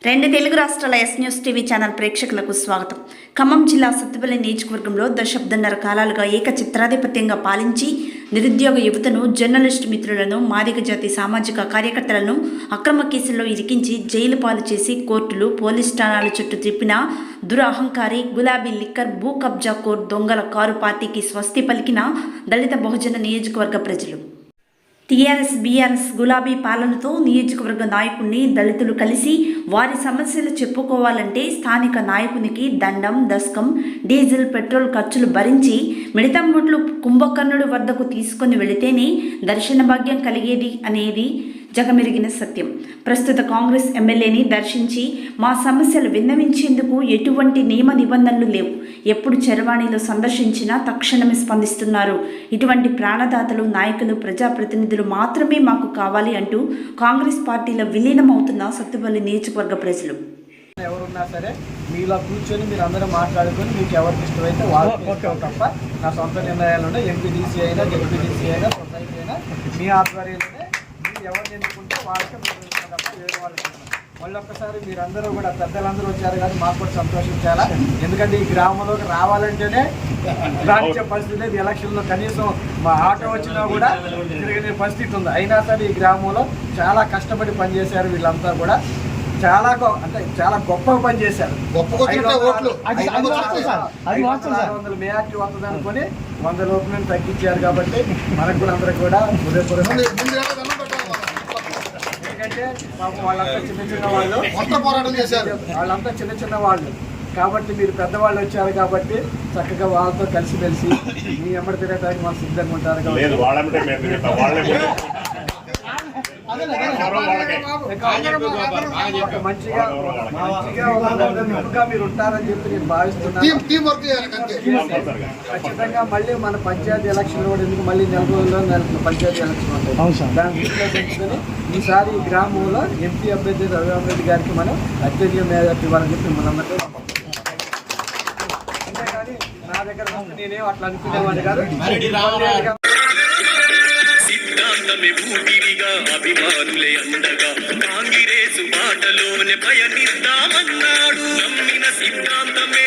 రెండు తెలుగు రాష్ట్రాల yes news TV channel ప్రేక్షకులకు స్వాగతం. ఖమ్మం జిల్లా సత్తుపల్లి నియోజకవర్గంలో దశాబ్దన్నర కాలాలుగా ఏకఛత్రాధిపత్యంగా పాలించి నిరుద్యోగ యువతను, జర్నలిస్టు మిత్రులను, మాదిగ జాతి సామాజిక కార్యకర్తలను అక్రమ కేసుల్లో ఇరికించి జైలు పాలు చేసి కోర్టులు, పోలీస్ స్టేషన్ల చుట్టూ తిప్పిన దురహంకారి గులాబీ లిక్కర్ భూ కబ్జా కోర్ దొంగల కారు పార్టీకి స్వస్తి పలికిన దళిత బహుజన నియోజకవర్గ ప్రజలు. టీఆర్ఎస్ బీఆర్ఎస్ గులాబీ పాలనతో నియోజకవర్గ నాయకుడిని దళితులు కలిసి వారి సమస్యలు చెప్పుకోవాలంటే స్థానిక నాయకునికి దండం, దశకం, డీజిల్, పెట్రోల్ ఖర్చులు భరించి మిడతమ్మొట్లు కుంభకర్ణుడి వద్దకు తీసుకొని వెళితేనే దర్శన భాగ్యం కలిగేది అనేది జగమెరిగిన సత్యం. ప్రస్తుత కాంగ్రెస్ ఎమ్మెల్యేని దర్శించి మా సమస్యలు విన్నవించేందుకు ఎటువంటి నియమ నిబంధనలు లేవు. ఎప్పుడు చరవాణిలో సందర్శించినా తక్షణమే స్పందిస్తున్నారు. ఇటువంటి ప్రాణదాతలు, నాయకులు, ప్రజాప్రతినిధులు మాత్రమే మాకు కావాలి అంటూ కాంగ్రెస్ పార్టీలో విలీనం అవుతున్న సత్తుపల్లి నియోజకవర్గ ప్రజలు. ఎవరున్నా సరే మీలో కూర్చొని మీరు అందరూ మాట్లాడుకొని మీకు ఎవరికి ఇష్టమైతే వాళ్ళు తప్ప నా సొంత నిర్ణయాలు ఎంపీడీసీ అయినా, జెడ్పీడీసీ అయినా, సొసైటీ అయినా మీ ఆధ్వర్యంలోనే ఎవరు ఎన్నుకుంటే వాళ్ళకి తప్ప వేరే వాళ్ళకి. మళ్ళీ ఒక్కసారి మీరందరూ కూడా పెద్దలందరూ వచ్చారు కానీ మాకు కూడా సంతోషించాలా. ఎందుకంటే ఈ గ్రామంలోకి రావాలంటేనే రానిచ్చే పరిస్థితి లేదు. ఎలక్షన్లో కనీసం మా ఆటో వచ్చినా కూడా తిరిగే పరిస్థితి ఉంది. అయినా సరే ఈ గ్రామంలో చాలా కష్టపడి పనిచేశారు వీళ్ళంతా కూడా. చాలా గొప్పగా పనిచేశారు. 500 మేయార్టీ వస్తుంది అనుకుని 100 లోపులను తగ్గించారు. కాబట్టి మనకు కూడా అందరూ కూడా ఎందుకంటే పాపం వాళ్ళంతా చిన్న చిన్న వాళ్ళు కాబట్టి మీరు పెద్దవాళ్ళు వచ్చారు కాబట్టి చక్కగా వాళ్ళతో కలిసిమెలిసి మీ ఎమ్మడి తిరగడానికి మాకు సిద్ధంగా ఉంటారు. మంచిగా మీరు ఉంటారని చెప్పి నేను భావిస్తున్నాను. ఖచ్చితంగా మళ్ళీ మన పంచాయతీ ఎలక్షన్ కూడా ఎందుకు మళ్ళీ 4 రోజుల్లో పంచాయతీ ఎలక్షన్ ఉంటాయి. దాన్ని దృష్టిలో పెంచుకొని ఈసారి ఈ గ్రామంలో ఎంపీ అభ్యర్థి రఘురామరెడ్డి గారికి మనం అత్యధిక మేధావి ఇవ్వాలని చెప్పి మనందరికీ. అంతేకాని నా దగ్గర నేనేం అట్లా అనుకునేవాడిని కాదు. అభిమానులే అండగా కాంగ్రెసు బాటలోనే పయనిస్తామన్నాడు. నమ్మిన సిద్ధాంతమే